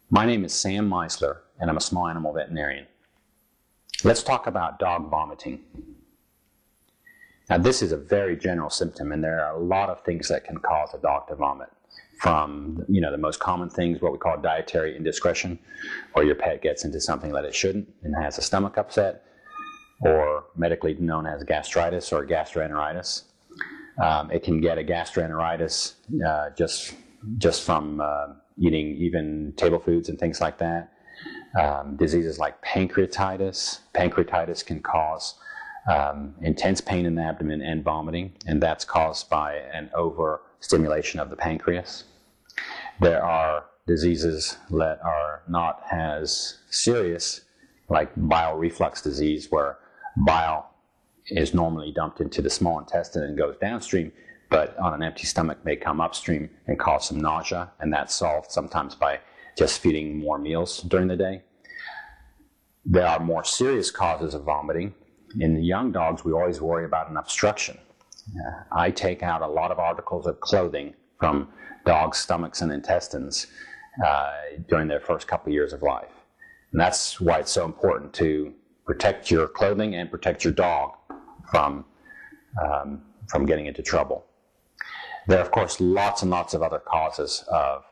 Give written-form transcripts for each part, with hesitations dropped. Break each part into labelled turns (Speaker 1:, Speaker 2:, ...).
Speaker 1: My name is Sam Meisler, and I'm a small animal veterinarian. Let's talk about dog vomiting. Now, this is a very general symptom, and there are a lot of things that can cause a dog to vomit. From, the most common things, what we call dietary indiscretion, or your pet gets into something that it shouldn't and has a stomach upset, or medically known as gastritis or gastroenteritis. It can get a gastroenteritis just from eating even table foods and things like that. Diseases like pancreatitis. Pancreatitis can cause intense pain in the abdomen and vomiting, and that's caused by an overstimulation of the pancreas. There are diseases that are not as serious, like bile reflux disease, where bile is normally dumped into the small intestine and goes downstream, but on an empty stomach may come upstream and cause some nausea, and that's solved sometimes by just feeding more meals during the day. There are more serious causes of vomiting. In the young dogs, we always worry about an obstruction. I take out a lot of articles of clothing from dogs' stomachs and intestines during their first couple of years of life. And that's why it's so important to protect your clothing and protect your dog from getting into trouble. There are, of course, lots and lots of other causes of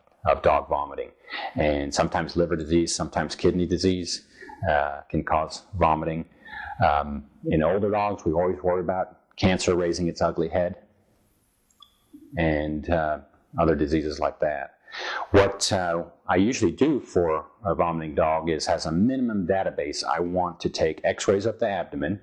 Speaker 1: dog vomiting. And sometimes liver disease, sometimes kidney disease can cause vomiting. In older dogs, we always worry about cancer raising its ugly head and other diseases like that. What I usually do for a vomiting dog is, as a minimum database, I want to take x-rays of the abdomen,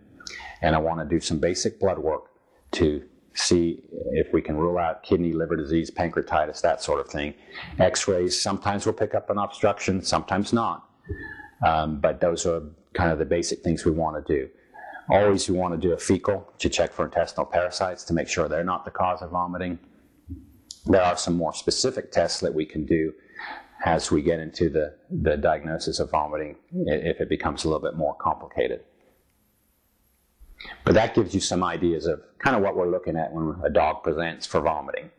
Speaker 1: and I want to do some basic blood work to see if we can rule out kidney, liver disease, pancreatitis, that sort of thing. X-rays sometimes will pick up an obstruction, sometimes not. But those are kind of the basic things we want to do. Always you want to do a fecal to check for intestinal parasites to make sure they're not the cause of vomiting. There are some more specific tests that we can do as we get into the diagnosis of vomiting if it becomes a little bit more complicated. But that gives you some ideas of kind of what we're looking at when a dog presents for vomiting.